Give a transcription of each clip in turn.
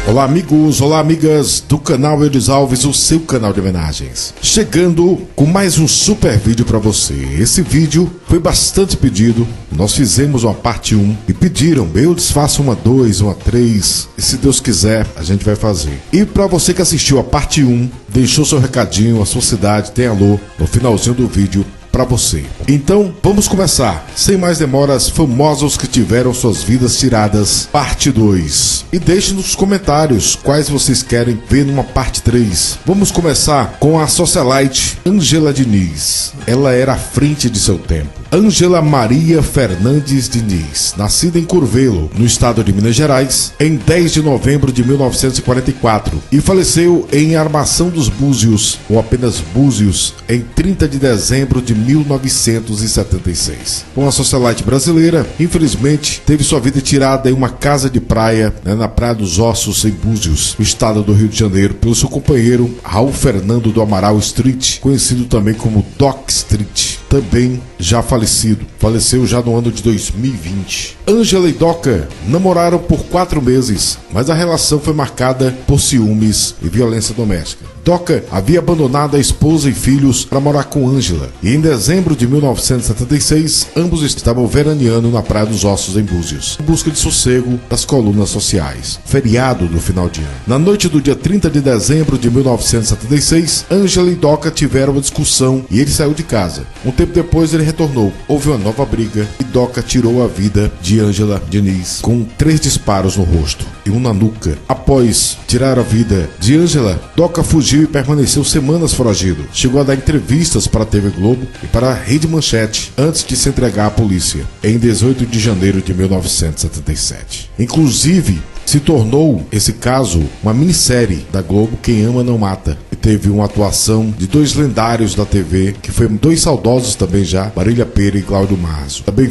Olá amigos, olá amigas do canal Eudes Alves, o seu canal de homenagens. Chegando com mais um super vídeo para você. Esse vídeo foi bastante pedido, nós fizemos uma parte 1 e pediram, Eudes, faça uma 2, uma 3 e se Deus quiser a gente vai fazer. E para você que assistiu a parte 1, deixou seu recadinho, a sua cidade tem alô no finalzinho do vídeo para você. Então, vamos começar. Sem mais demoras, famosos que tiveram suas vidas tiradas, parte 2. E deixe nos comentários quais vocês querem ver numa parte 3. Vamos começar com a socialite Ângela Diniz. Ela era à frente de seu tempo. Ângela Maria Fernandes Diniz, nascida em Curvelo, no estado de Minas Gerais, em 10 de novembro de 1944 e faleceu em Armação dos Búzios, ou apenas Búzios, em 30 de dezembro de 1976. Uma socialite brasileira, infelizmente, teve sua vida tirada em uma casa de praia, na Praia dos Ossos, em Búzios, no estado do Rio de Janeiro, pelo seu companheiro Raul Fernando do Amaral Street, conhecido também como Doc Street. Também já falecido, faleceu já no ano de 2020. Ângela e Doca namoraram por 4 meses, mas a relação foi marcada por ciúmes e violência doméstica. Doca havia abandonado a esposa e filhos para morar com Ângela, e em dezembro de 1976, ambos estavam veraneando na Praia dos Ossos, em Búzios, em busca de sossego das colunas sociais. Feriado do final de ano. Na noite do dia 30 de dezembro de 1976, Ângela e Doca tiveram uma discussão e ele saiu de casa. Um tempo depois ele retornou, houve uma nova briga e Doca tirou a vida de Ângela Diniz com 3 disparos no rosto e um na nuca. Após tirar a vida de Ângela, Doca fugiu e permaneceu semanas foragido. Chegou a dar entrevistas para a TV Globo e para a Rede Manchete antes de se entregar à polícia, em 18 de janeiro de 1977. Inclusive, se tornou esse caso uma minissérie da Globo, Quem Ama Não Mata, e teve uma atuação de 2 lendários da TV, que foi 2 saudosos também já, Marília Pêra e Cláudio Marzo. Também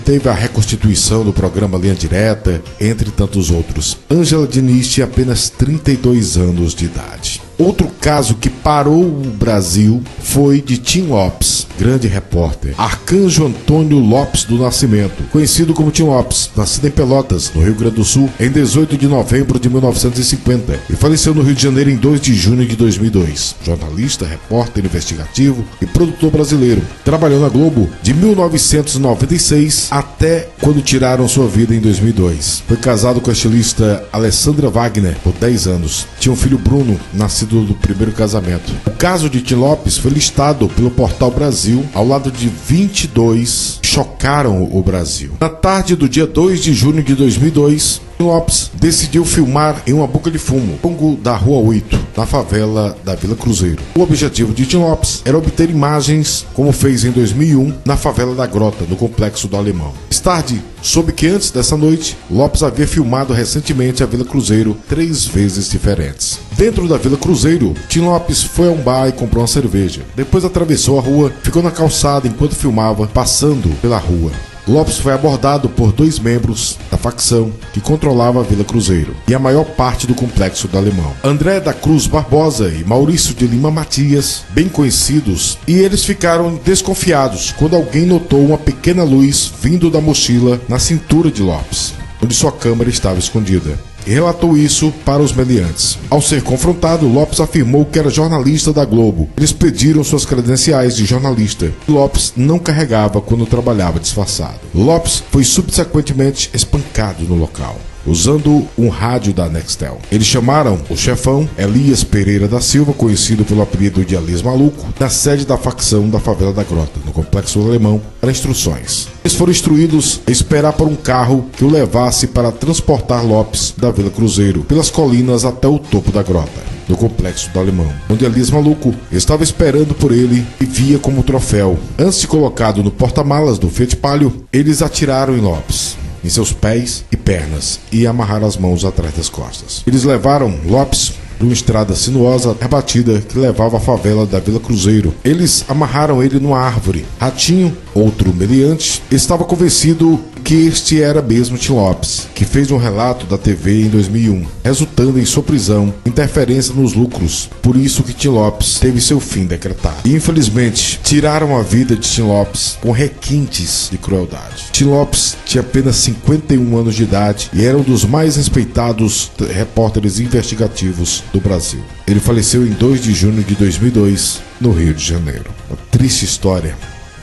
teve a reconstituição do programa Linha Direta, entre tantos outros. Ângela Diniz tinha apenas 32 anos de idade. Outro caso que parou o Brasil foi de Tim Lopes, grande repórter. Arcanjo Antônio Lopes do Nascimento, conhecido como Tim Lopes, nascido em Pelotas, no Rio Grande do Sul, em 18 de novembro de 1950 e faleceu no Rio de Janeiro em 2 de junho de 2002. Jornalista, repórter investigativo e produtor brasileiro. Trabalhou na Globo de 1996 até quando tiraram sua vida em 2002. Foi casado com a estilista Alessandra Wagner por 10 anos. Tinha um filho, Bruno, nascido do primeiro casamento. O caso de Tim Lopes foi listado pelo Portal Brasil ao lado de 22 que chocaram o Brasil. Na tarde do dia 2 de junho de 2002, Tim Lopes decidiu filmar em uma boca de fumo, longo da Rua 8, na favela da Vila Cruzeiro. O objetivo de Tim Lopes era obter imagens, como fez em 2001, na favela da Grota, no Complexo do Alemão. Mais tarde, soube que antes dessa noite, Lopes havia filmado recentemente a Vila Cruzeiro 3 vezes diferentes. Dentro da Vila Cruzeiro, Tim Lopes foi a um bar e comprou uma cerveja. Depois atravessou a rua, ficou na calçada enquanto filmava, passando pela rua. Lopes foi abordado por 2 membros da facção que controlava a Vila Cruzeiro e a maior parte do Complexo do Alemão. André da Cruz Barbosa e Maurício de Lima Matias, bem conhecidos, e eles ficaram desconfiados quando alguém notou uma pequena luz vindo da mochila na cintura de Lopes, onde sua câmera estava escondida, e relatou isso para os meliantes. Ao ser confrontado, Lopes afirmou que era jornalista da Globo. Eles pediram suas credenciais de jornalista. Lopes não carregava quando trabalhava disfarçado. Lopes foi subsequentemente espancado no local, usando um rádio da Nextel. Eles chamaram o chefão, Elias Pereira da Silva, conhecido pelo apelido de Elias Maluco, na sede da facção da favela da Grota, no Complexo do Alemão, para instruções. Eles foram instruídos a esperar por um carro que o levasse para transportar Lopes da Vila Cruzeiro pelas colinas até o topo da grota, no Complexo do Alemão, onde Elias Maluco estava esperando por ele e via como troféu. Antes de colocado no porta-malas do Fiat Palio, eles atiraram em Lopes, em seus pés e pernas, e amarraram as mãos atrás das costas. Eles levaram Lopes por uma estrada sinuosa rebatida que levava à favela da Vila Cruzeiro. Eles amarraram ele numa árvore. Ratinho, outro meliante, estava convencido que este era mesmo Tim Lopes, que fez um relato da TV em 2001, resultando em sua prisão, interferência nos lucros. Por isso que Tim Lopes teve seu fim decretado. E, infelizmente, tiraram a vida de Tim Lopes com requintes de crueldade. Tim Lopes tinha apenas 51 anos de idade e era um dos mais respeitados repórteres investigativos do Brasil. Ele faleceu em 2 de junho de 2002, no Rio de Janeiro. Uma triste história.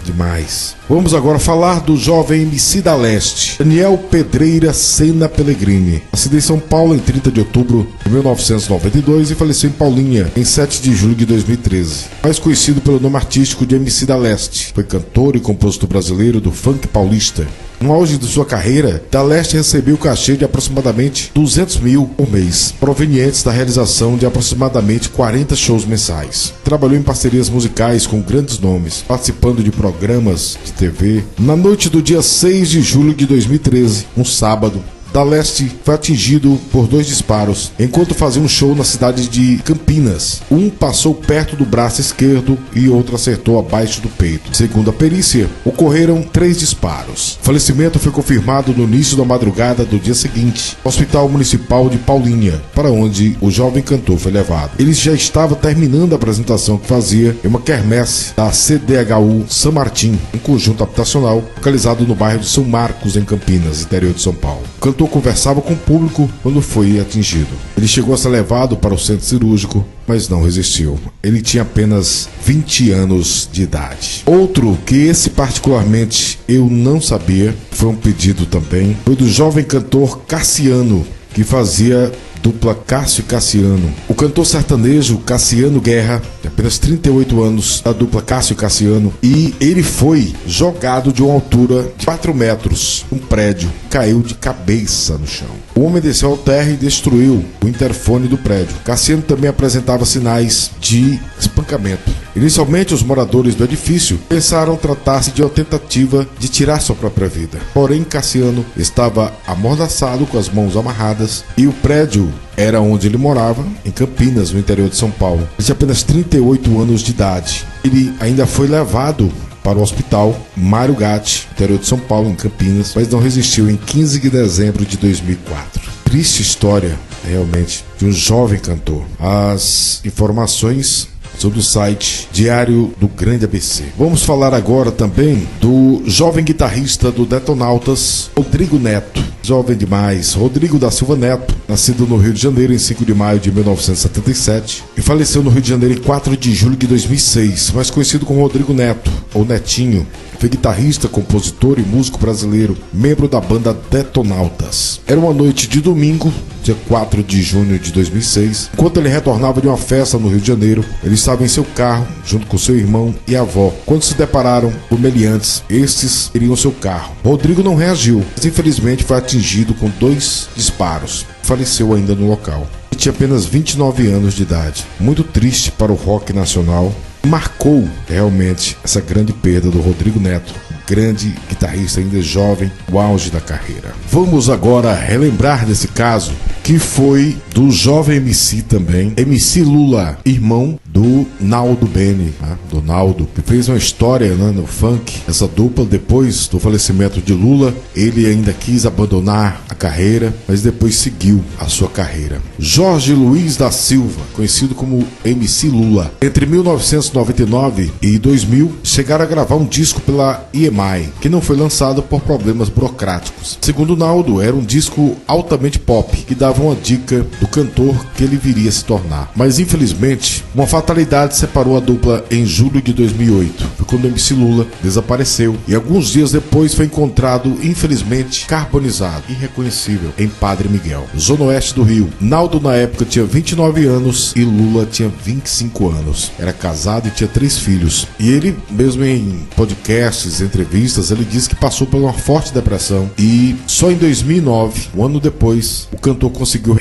Demais. Vamos agora falar do jovem MC da Leste, Daniel Pedreira Sena Pellegrini. Nascido em São Paulo em 30 de outubro de 1992 e faleceu em Paulinha em 7 de julho de 2013. Mais conhecido pelo nome artístico de MC da Leste, foi cantor e compositor brasileiro do funk paulista. No auge de sua carreira, Da Leste recebeu cachê de aproximadamente 200 mil por mês, provenientes da realização de aproximadamente 40 shows mensais. Trabalhou em parcerias musicais com grandes nomes, participando de programas de TV. Na noite do dia 6 de julho de 2013, um sábado, Da Leste foi atingido por 2 disparos enquanto fazia um show na cidade de Campinas. Um passou perto do braço esquerdo e outro acertou abaixo do peito. Segundo a perícia, ocorreram 3 disparos. O falecimento foi confirmado no início da madrugada do dia seguinte, no Hospital Municipal de Paulinha, para onde o jovem cantor foi levado. Ele já estava terminando a apresentação que fazia em uma quermesse da CDHU São Martim, um conjunto habitacional localizado no bairro de São Marcos, em Campinas, interior de São Paulo. O cantor conversava com o público quando foi atingido. Ele chegou a ser levado para o centro cirúrgico, mas não resistiu. Ele tinha apenas 20 anos de idade. Outro que esse particularmente eu não sabia, foi um pedido também, foi do jovem cantor Cassiano, que fazia dupla Cássio e Cassiano. O cantor sertanejo Cassiano Guerra, de apenas 38 anos, da dupla Cássio e Cassiano, e ele foi jogado de uma altura de 4 metros, um prédio, caiu de cabeça no chão. O homem desceu ao térreo e destruiu o interfone do prédio. Cassiano também apresentava sinais de espancamento. Inicialmente, os moradores do edifício pensaram tratar-se de uma tentativa de tirar sua própria vida. Porém, Cassiano estava amordaçado, com as mãos amarradas, e o prédio era onde ele morava, em Campinas, no interior de São Paulo. Ele tinha apenas 38 anos de idade. Ele ainda foi levado para o hospital Mário Gatti, interior de São Paulo, em Campinas, mas não resistiu em 15 de dezembro de 2004. Triste história, realmente, de um jovem cantor. As informações são do site Diário do Grande ABC. Vamos falar agora também do jovem guitarrista do Detonautas, Rodrigo Neto. Jovem demais, Rodrigo da Silva Neto, nascido no Rio de Janeiro em 5 de maio de 1977 e faleceu no Rio de Janeiro em 4 de julho de 2006, mais conhecido como Rodrigo Neto, ou Netinho. Foi guitarrista, compositor e músico brasileiro, membro da banda Detonautas. Era uma noite de domingo, dia 4 de junho de 2006, enquanto ele retornava de uma festa no Rio de Janeiro. Ele estava em seu carro, junto com seu irmão e avó, quando se depararam por meliantes. Estes iriam seu carro. Rodrigo não reagiu, mas infelizmente foi atingido com 2 disparos. Faleceu ainda no local. Ele tinha apenas 29 anos de idade. Muito triste para o rock nacional. Marcou realmente essa grande perda do Rodrigo Neto, grande guitarrista ainda jovem, o auge da carreira. Vamos agora relembrar desse caso, que foi do jovem MC também, MC Lula, irmão do Naldo Bene, do Naldo, que fez uma história, no funk. Essa dupla, depois do falecimento de Lula, ele ainda quis abandonar a carreira, mas depois seguiu a sua carreira. Jorge Luiz da Silva, conhecido como MC Lula, entre 1999 e 2000, chegaram a gravar um disco pela EMI, que não foi lançado por problemas burocráticos. Segundo Naldo, era um disco altamente pop, que dava uma dica do cantor que ele viria a se tornar. Mas infelizmente, uma fatalidade separou a dupla em julho de 2008. Foi quando o MC Lula desapareceu e alguns dias depois foi encontrado, infelizmente, carbonizado, irreconhecível, em Padre Miguel, zona oeste do Rio. Naldo na época tinha 29 anos e Lula tinha 25 anos. Era casado e tinha 3 filhos. E ele, mesmo em podcasts, entrevistas, ele disse que passou por uma forte depressão e só em 2009, um ano depois, o cantor conseguiu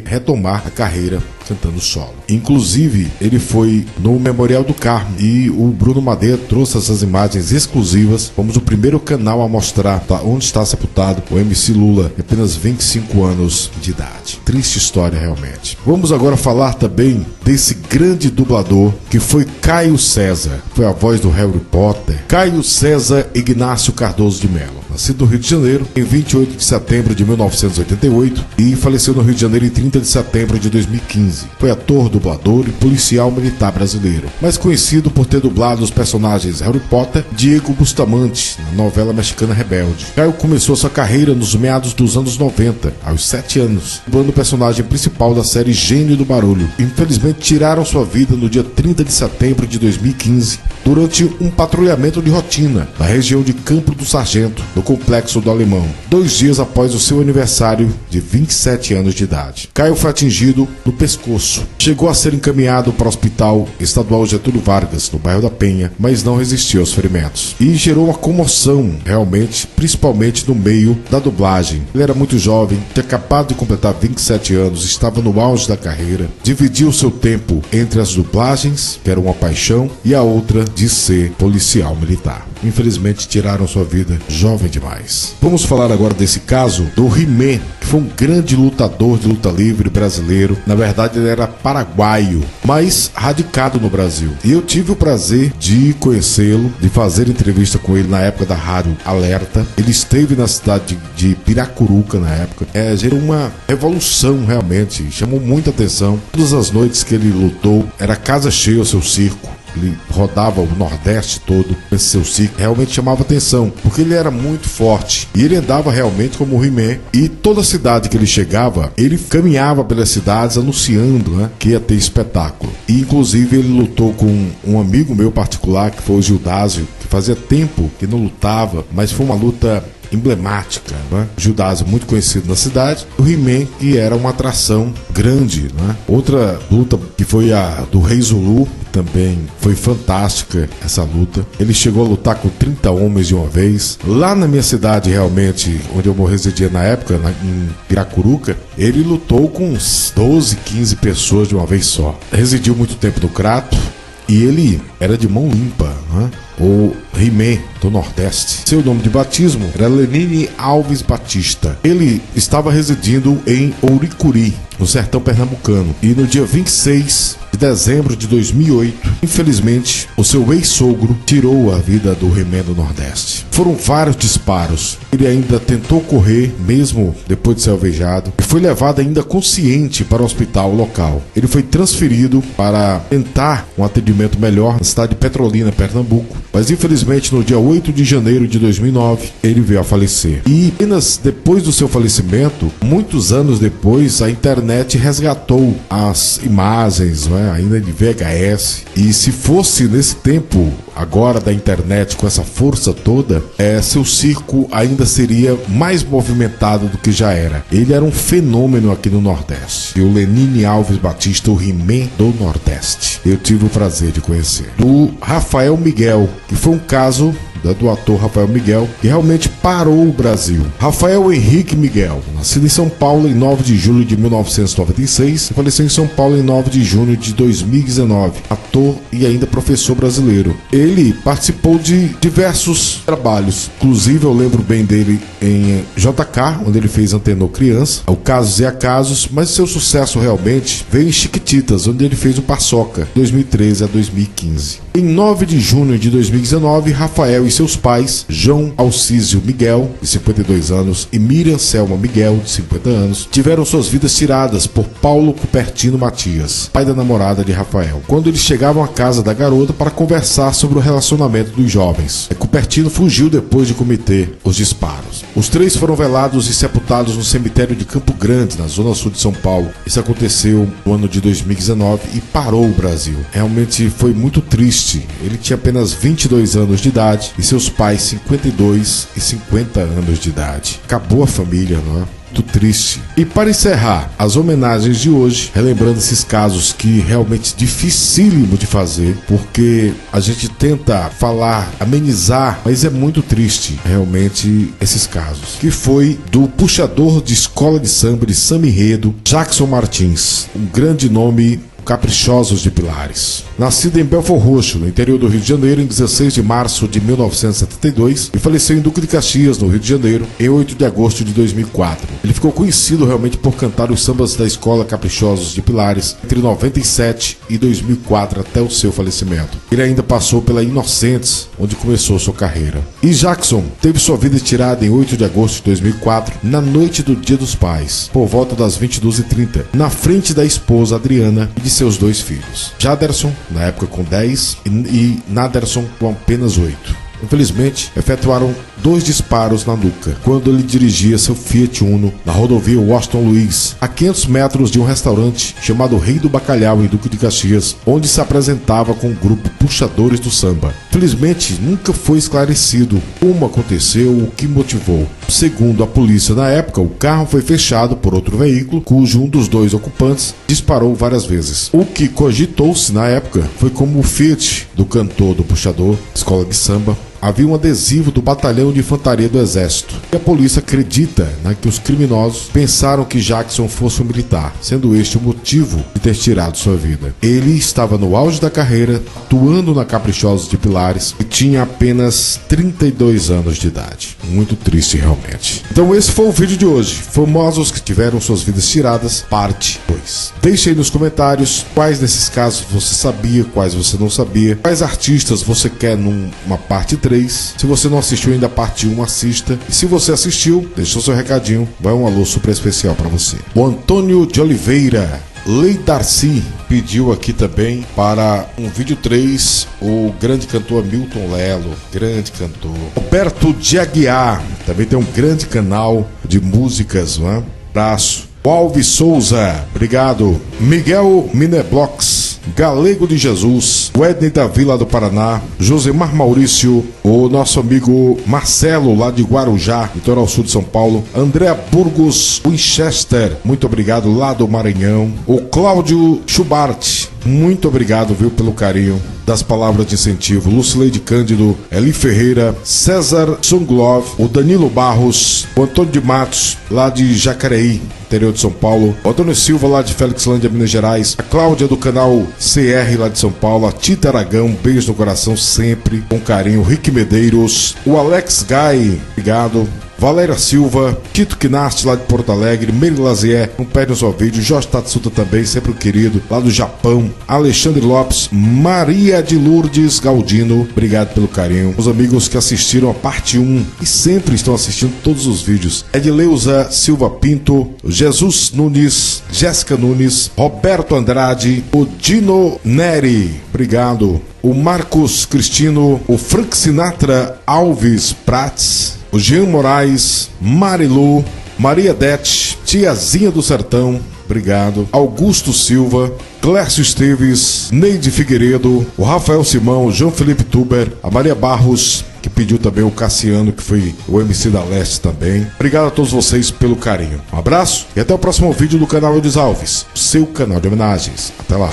retomar a carreira cantando solo. Inclusive, ele foi no Memorial do Carmo e o Bruno Madeira trouxe essas imagens exclusivas. Fomos o primeiro canal a mostrar onde está sepultado o MC Lula, de apenas 25 anos de idade. Triste história, realmente. Vamos agora falar também desse grande dublador que foi Caio César. Foi a voz do Harry Potter. Caio César Ignácio Cardoso de Mello. nascido no Rio de Janeiro em 28 de setembro de 1988 e faleceu no Rio de Janeiro em 30 de setembro de 2015. Foi ator, dublador e policial militar brasileiro, mais conhecido por ter dublado os personagens Harry Potter, Diego Bustamante, na novela mexicana Rebelde. Caio começou sua carreira nos meados dos anos 90, aos 7 anos, dublando o personagem principal da série Gênio do Barulho. Infelizmente tiraram sua vida no dia 30 de setembro de 2015, durante um patrulhamento de rotina na região de Campo do Sargento, no Complexo do Alemão, 2 dias após o seu aniversário de 27 anos de idade. Caio foi atingido no pescoço. Chegou a ser encaminhado para o Hospital Estadual Getúlio Vargas, no bairro da Penha, mas não resistiu aos ferimentos. E gerou uma comoção, realmente, principalmente no meio da dublagem. Ele era muito jovem, tinha acabado de completar 27 anos, estava no auge da carreira, dividia o seu tempo entre as dublagens, que era uma paixão, e a outra de ser policial militar. Infelizmente tiraram sua vida jovem demais. Vamos falar agora desse caso do He-Man, que foi um grande lutador de luta livre brasileiro. Na verdade ele era paraguaio, mas radicado no Brasil. E eu tive o prazer de conhecê-lo, de fazer entrevista com ele na época da Rádio Alerta. Ele esteve na cidade de Piracuruca na época. Gerou uma revolução realmente, chamou muita atenção. Todas as noites que ele lutou, era casa cheia o seu circo. Ele rodava o Nordeste todo nesse seu circo, realmente chamava atenção, porque ele era muito forte e ele andava realmente como o He-Man. E toda cidade que ele chegava, ele caminhava pelas cidades anunciando, né, que ia ter espetáculo. E inclusive ele lutou com um amigo meu particular, que foi o Gildásio, que fazia tempo que não lutava, mas foi uma luta emblemática, né? Gildásio, muito conhecido na cidade. O He-Man, que era uma atração grande, né? Outra luta que foi a do Rei Zulu, também foi fantástica essa luta. Ele chegou a lutar com 30 homens de uma vez. Lá na minha cidade, realmente, onde eu residia na época, em Piracuruca, ele lutou com uns 12, 15 pessoas de uma vez só. Residiu muito tempo no Crato e ele era de mão limpa, né? O He-Man do Nordeste. Seu nome de batismo era Lenine Alves Batista. Ele estava residindo em Ouricuri, no sertão pernambucano. E no dia 26 de dezembro de 2008, infelizmente, o seu ex-sogro tirou a vida do He-Man do Nordeste. Foram vários disparos. Ele ainda tentou correr, mesmo depois de ser alvejado, e foi levado ainda consciente para o hospital local. Ele foi transferido para tentar um atendimento melhor na cidade de Petrolina, Pernambuco. Mas infelizmente no dia 8 de janeiro de 2009 ele veio a falecer. E apenas depois do seu falecimento, muitos anos depois, a internet resgatou as imagens, né, ainda de VHS. E se fosse nesse tempo agora da internet, com essa força toda, seu circo ainda seria mais movimentado do que já era. Ele era um fenômeno aqui no Nordeste. E o Lenine Alves Batista, o He-Man do Nordeste, eu tive o prazer de conhecer. Do Rafael Miguel, que foi um caso do ator Rafael Miguel, que realmente parou o Brasil. Rafael Henrique Miguel, nascido em São Paulo em 9 de julho de 1996 e faleceu em São Paulo em 9 de junho de 2019. Ator e ainda professor brasileiro. Ele participou de diversos trabalhos, inclusive eu lembro bem dele em JK, onde ele fez Antenor Criança, o Casos e Acasos, mas seu sucesso realmente veio em Chiquititas, onde ele fez o Paçoca, 2013 a 2015. Em 9 de junho de 2019, Rafael e seus pais, João Alcísio Miguel, de 52 anos, e Miriam Selma Miguel, de 50 anos, tiveram suas vidas tiradas por Paulo Cupertino Matias, pai da namorada de Rafael, quando eles chegavam à casa da garota para conversar sobre o relacionamento dos jovens. Cupertino fugiu depois de cometer os disparos. Os 3 foram velados e sepultados no cemitério de Campo Grande, na zona sul de São Paulo. Isso aconteceu no ano de 2019 e parou o Brasil. Realmente foi muito triste. Ele tinha apenas 22 anos de idade e seus pais 52 e 50 anos de idade. Acabou a família, não é? Muito triste. E para encerrar as homenagens de hoje, relembrando esses casos que realmente dificílimo de fazer, porque a gente tenta falar, amenizar, mas é muito triste realmente esses casos, que foi do puxador de escola de samba de samba enredo, Jackson Martins, um grande nome Caprichosos de Pilares. Nascido em Belford Roxo, no interior do Rio de Janeiro, em 16 de março de 1972 e faleceu em Duque de Caxias, no Rio de Janeiro, em 8 de agosto de 2004. Ele ficou conhecido realmente por cantar os sambas da escola Caprichosos de Pilares entre 97 e 2004 até o seu falecimento. Ele ainda passou pela Inocentes, onde começou sua carreira. E Jackson teve sua vida tirada em 8 de agosto de 2004, na noite do Dia dos Pais, por volta das 22h30, na frente da esposa Adriana e de seus 2 filhos. Jaderson, na época com 10, e Naderson com apenas 8. Infelizmente, efetuaram 2 disparos na nuca quando ele dirigia seu Fiat Uno na rodovia Washington Luiz, a 500 metros de um restaurante chamado Rei do Bacalhau, em Duque de Caxias, onde se apresentava com o grupo Puxadores do Samba. Felizmente, nunca foi esclarecido como aconteceu ou o que motivou. Segundo a polícia na época, o carro foi fechado por outro veículo, cujo um dos 2 ocupantes disparou várias vezes. O que cogitou-se na época foi como o Fiat do cantor do Puxador, escola de samba, havia um adesivo do Batalhão de Infantaria do Exército. E a polícia acredita que os criminosos pensaram que Jackson fosse um militar, sendo este o motivo de ter tirado sua vida. Ele estava no auge da carreira, atuando na Caprichosos de Pilares, e tinha apenas 32 anos de idade. Muito triste, realmente. Então esse foi o vídeo de hoje. Famosos que tiveram suas vidas tiradas, parte 2. Deixe aí nos comentários quais desses casos você sabia, quais você não sabia, quais artistas você quer numa parte 3. Se você não assistiu ainda a parte 1, assista. E se você assistiu, deixou seu recadinho, vai um alô super especial para você. O Antônio de Oliveira Lei Darcy pediu aqui também para um vídeo 3 o grande cantor Milton Lelo, grande cantor. Roberto de Aguiar também tem um grande canal de músicas, não é? Abraço. Alves Souza, obrigado. Miguel Mineblox, Galego de Jesus, Wedney da Vila do Paraná, Josemar Maurício, o nosso amigo Marcelo lá de Guarujá, litoral sul de São Paulo, André Burgos Winchester, muito obrigado, lá do Maranhão, o Cláudio Schubart, muito obrigado, viu, pelo carinho das palavras de incentivo, Lucileide Cândido, Eli Ferreira, César Sunglov, o Danilo Barros, o Antônio de Matos, lá de Jacareí, interior de São Paulo, o Antônio Silva, lá de Felixlândia, Minas Gerais, a Cláudia do canal CR, lá de São Paulo, a Tita Aragão, beijo no coração sempre, com carinho, Rick Medeiros, o Alex Guy, obrigado, Valéria Silva, Tito Kinast, lá de Porto Alegre, Meire Lazier, não perde o seu vídeo, Jorge Tatsuta também, sempre o querido, lá do Japão, Alexandre Lopes, Maria de Lourdes Galdino, obrigado pelo carinho, os amigos que assistiram a parte 1 e sempre estão assistindo todos os vídeos, Edileuza Silva Pinto, Jesus Nunes, Jéssica Nunes, Roberto Andrade, o Dino Neri, obrigado, o Marcos Cristino, o Frank Sinatra Alves Prats, o Jean Moraes, Marilu, Maria Dete, Tiazinha do Sertão, obrigado, Augusto Silva, Clércio Esteves, Neide Figueiredo, o Rafael Simão, o João Felipe Tuber, a Maria Barros, que pediu também o Cassiano, que foi o MC da Leste também. Obrigado a todos vocês pelo carinho. Um abraço e até o próximo vídeo do canal Eudes Alves, seu canal de homenagens. Até lá.